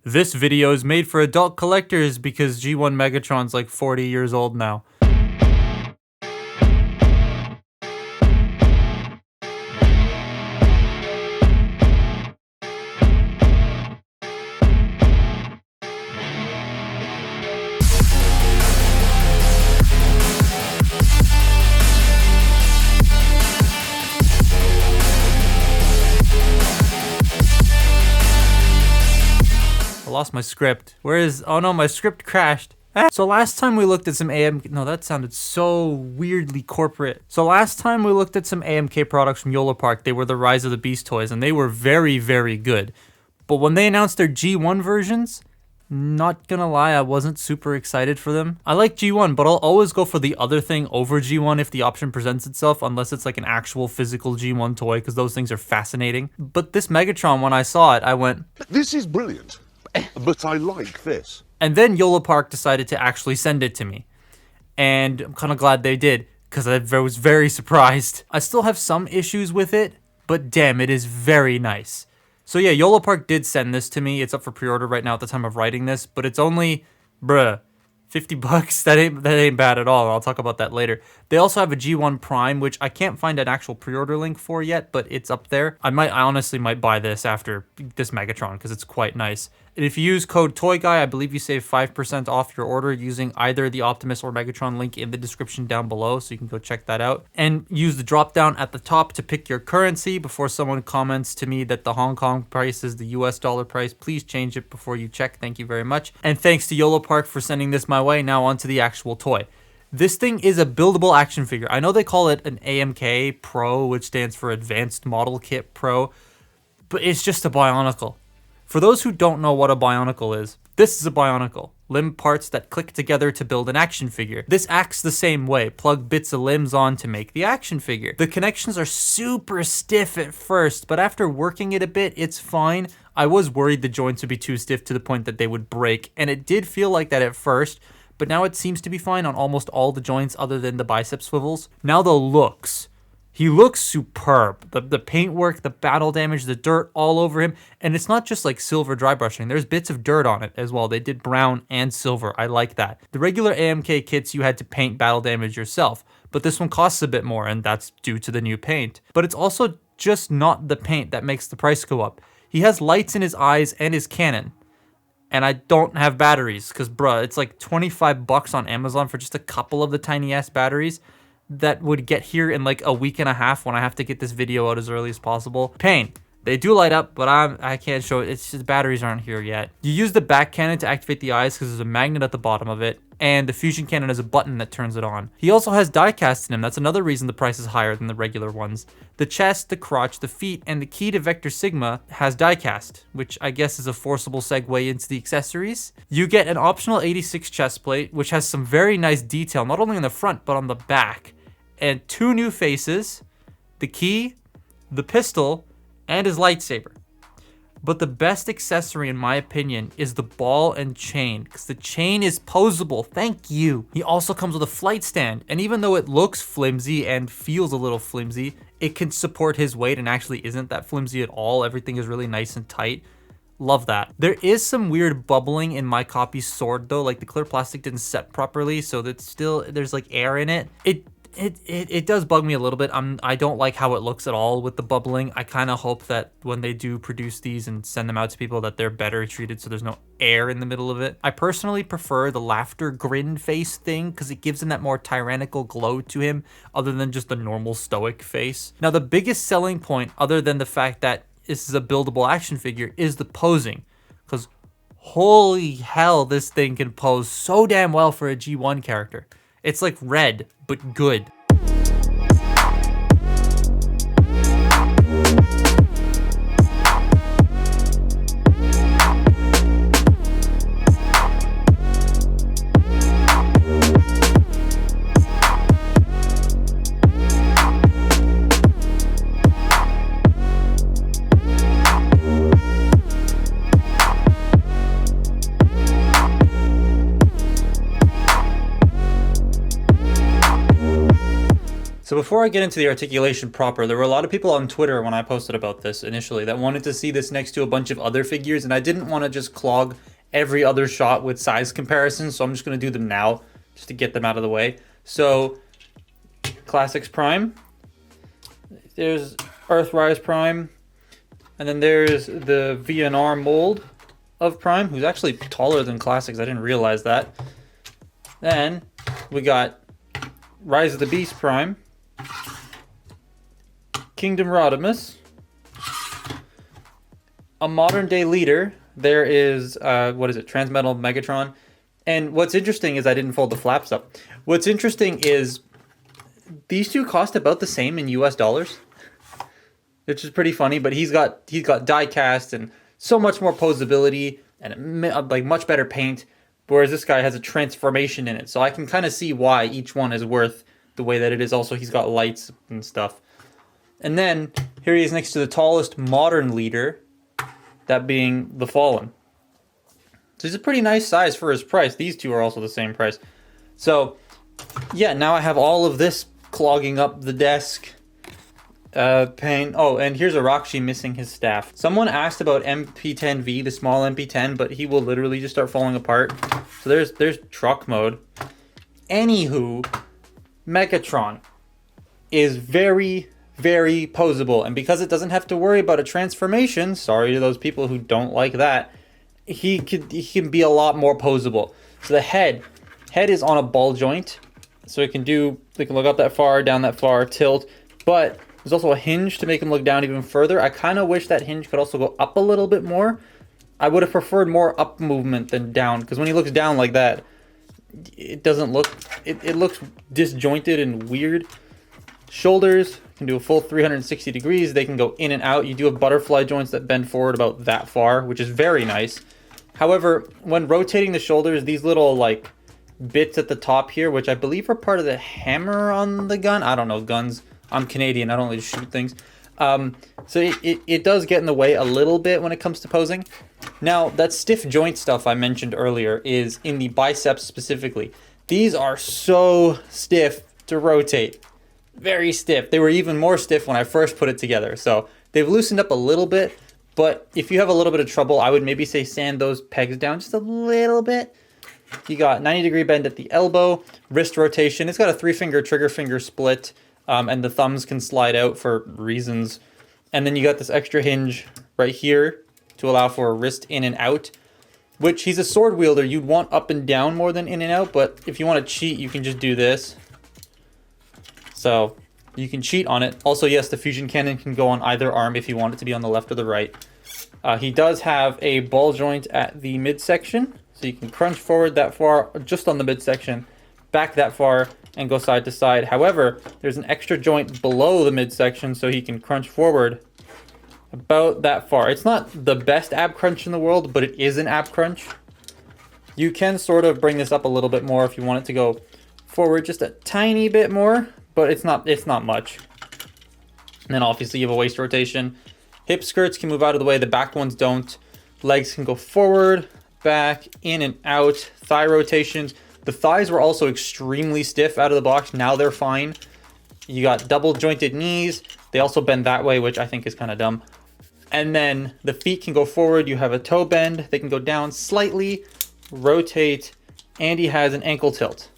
This video is made for adult collectors because G1 Megatron's like 40 years old now. I lost my script. Oh no, my script crashed. So last time we looked at some AMK, no, that sounded so weirdly corporate. So last time we looked at some AMK products from Yolopark, they were the Rise of the Beast toys, and they were very, very good. But when they announced their G1 versions, not gonna lie, I wasn't super excited for them. I like G1, but I'll always go for the other thing over G1 if the option presents itself, unless it's like an actual physical G1 toy, because those things are fascinating. But this Megatron, when I saw it, I went, this is brilliant, but I like this. And then Yolopark decided to actually send it to me. And I'm kind of glad they did, because I was very surprised. I still have some issues with it, but damn, it is very nice. So yeah, Yolopark did send this to me. It's up for pre-order right now at the time of writing this, but it's only, bruh, 50 bucks. That ain't bad at all. I'll talk about that later. They also have a G1 Prime, which I can't find an actual pre-order link for yet, but it's up there. I honestly might buy this after this Megatron because it's quite nice. And if you use code TOYGUY, I believe you save 5% off your order using either the Optimus or Megatron link in the description down below, so you can go check that out. And use the drop down at the top to pick your currency before someone comments to me that the Hong Kong price is the US dollar price. Please change it before you check. Thank you very much. And thanks to Yolopark for sending this my way. Now onto the actual toy. This thing is a buildable action figure. I know they call it an AMK Pro, which stands for Advanced Model Kit Pro, but it's just a Bionicle. For those who don't know what a Bionicle is, this is a Bionicle. Limb parts that click together to build an action figure. This acts the same way. Plug bits of limbs on to make the action figure. The connections are super stiff at first, but after working it a bit, it's fine. I was worried the joints would be too stiff to the point that they would break, and it did feel like that at first, but now it seems to be fine on almost all the joints other than the bicep swivels. Now the looks. He looks superb. The paintwork, the battle damage, the dirt all over him. And it's not just like silver dry brushing. There's bits of dirt on it as well. They did brown and silver. I like that. The regular AMK kits, you had to paint battle damage yourself. But this one costs a bit more, and that's due to the new paint. But it's also just not the paint that makes the price go up. He has lights in his eyes and his cannon. And I don't have batteries, because bruh, it's like 25 bucks on Amazon for just a couple of the tiny ass batteries that would get here in like a week and a half when I have to get this video out as early as possible. Pain. They do light up, but I can't show it. It's just the batteries aren't here yet. You use the back cannon to activate the eyes because there's a magnet at the bottom of it, and the fusion cannon has a button that turns it on. He also has die cast in him. That's another reason the price is higher than the regular ones. The chest, the crotch, the feet, and the key to Vector Sigma has die cast, which I guess is a forcible segue into the accessories. You get an optional 86 chest plate, which has some very nice detail, not only on the front, but on the back. And 2 new faces, the key, the pistol, and his lightsaber. But the best accessory, in my opinion, is the ball and chain, because the chain is posable. Thank you. He also comes with a flight stand, and even though it looks flimsy and feels a little flimsy, it can support his weight and actually isn't that flimsy at all. Everything is really nice and tight. Love that. There is some weird bubbling in my copy's sword though, like the clear plastic didn't set properly, so there's like air in it. It does bug me a little bit. I don't like how it looks at all with the bubbling. I kind of hope that when they do produce these and send them out to people that they're better treated so there's no air in the middle of it. I personally prefer the laughter grin face thing because it gives him that more tyrannical glow to him other than just the normal stoic face. Now the biggest selling point, other than the fact that this is a buildable action figure, is the posing. Because holy hell, this thing can pose so damn well for a G1 character. It's like Red, but good. So before I get into the articulation proper, there were a lot of people on Twitter when I posted about this initially that wanted to see this next to a bunch of other figures, and I didn't want to just clog every other shot with size comparisons, so I'm just going to do them now just to get them out of the way. So Classics Prime, there's Earthrise Prime, and then there's the VNR mold of Prime, who's actually taller than Classics. I didn't realize that. Then we got Rise of the Beast Prime, Kingdom Rodimus, a modern day leader. There is, Transmetal Megatron. And what's interesting is I didn't fold the flaps up. What's interesting is these two cost about the same in US dollars, which is pretty funny, but he's got die cast and so much more posability and like much better paint, whereas this guy has a transformation in it. So I can kind of see why each one is worth the way that it is. Also, he's got lights and stuff. And then here he is next to the tallest modern leader, that being the Fallen. So he's a pretty nice size for his price. These two are also the same price. So yeah, now I have all of this clogging up the desk. Pain. Oh, and here's Arakshi missing his staff. Someone asked about MP10V, the small MP10, but he will literally just start falling apart. So there's truck mode. Anywho, Megatron is very, very posable, and because it doesn't have to worry about a transformation, sorry to those people who don't like that, he can be a lot more posable. So the head is on a ball joint, so it can look up that far, down that far, tilt, but there's also a hinge to make him look down even further. I kind of wish that hinge could also go up a little bit more. I would have preferred more up movement than down, because when he looks down like that, it doesn't look, it looks disjointed and weird. Shoulders can do a full 360 degrees. They can go in and out. You do have butterfly joints that bend forward about that far, which is very nice. However, when rotating the shoulders, these little like bits at the top here, which I believe are part of the hammer on the gun. I don't know guns. I'm Canadian. I don't really shoot things. So it does get in the way a little bit when it comes to posing. Now, that stiff joint stuff I mentioned earlier is in the biceps specifically. These are so stiff to rotate. Very stiff. They were even more stiff when I first put it together. So they've loosened up a little bit, but if you have a little bit of trouble, I would maybe say sand those pegs down just a little bit. You got 90-degree bend at the elbow, wrist rotation. It's got a 3-finger trigger finger split, and the thumbs can slide out for reasons. And then you got this extra hinge right here to allow for a wrist in and out, which he's a sword wielder. You'd want up and down more than in and out, but if you want to cheat, you can just do this. So you can cheat on it. Also, yes, the fusion cannon can go on either arm if you want it to be on the left or the right. He does have a ball joint at the midsection, so you can crunch forward that far just on the midsection, back that far, and go side to side. However, there's an extra joint below the midsection, so he can crunch forward about that far. It's not the best ab crunch in the world, but it is an ab crunch. You can sort of bring this up a little bit more if you want it to go forward just a tiny bit more, but it's not much. And then obviously you have a waist rotation. Hip skirts can move out of the way, the back ones don't. Legs can go forward, back, in and out. Thigh rotations. The thighs were also extremely stiff out of the box. Now they're fine. You got double jointed knees. They also bend that way, which I think is kind of dumb. And then the feet can go forward. You have a toe bend. They can go down slightly, rotate, and he has an ankle tilt.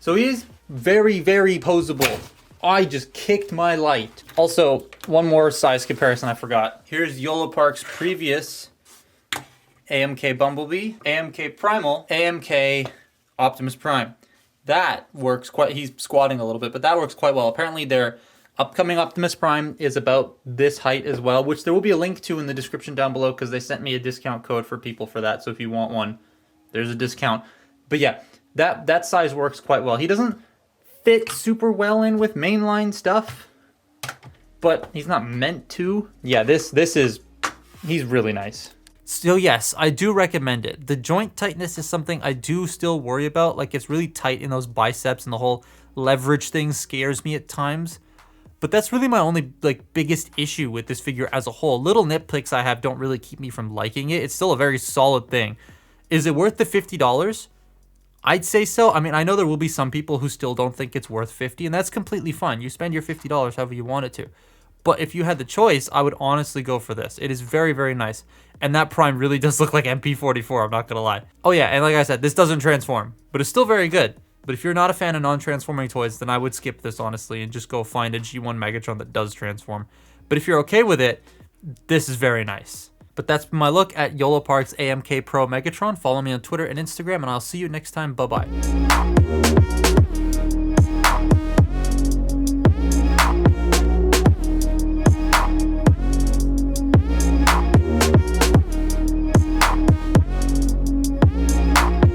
So he is very, very posable. I just kicked my light. Also, one more size comparison I forgot. Here's Yolopark's previous AMK Bumblebee, AMK Primal, AMK Optimus Prime. That works quite, he's squatting a little bit, but that works quite well. Apparently their upcoming Optimus Prime is about this height as well, which there will be a link to in the description down below because they sent me a discount code for people for that. So if you want one, there's a discount. But yeah, that size works quite well. He doesn't fit super well in with mainline stuff, but he's not meant to. Yeah, he's really nice. So yes, I do recommend it. The joint tightness is something I do still worry about. Like, it's really tight in those biceps, and the whole leverage thing scares me at times. But that's really my only biggest issue with this figure as a whole. Little nitpicks I have don't really keep me from liking it. It's still a very solid thing. Is it worth the $50? I'd say so. I mean, I know there will be some people who still don't think it's worth $50, and that's completely fine. You spend your $50 however you want it to. But if you had the choice, I would honestly go for this. It is very, very nice. And that Prime really does look like MP44, I'm not going to lie. Oh yeah, and like I said, this doesn't transform, but it's still very good. But if you're not a fan of non-transforming toys, then I would skip this, honestly, and just go find a G1 Megatron that does transform. But if you're okay with it, this is very nice. But that's been my look at Yolopark's AMK Pro Megatron. Follow me on Twitter and Instagram, and I'll see you next time. Bye-bye.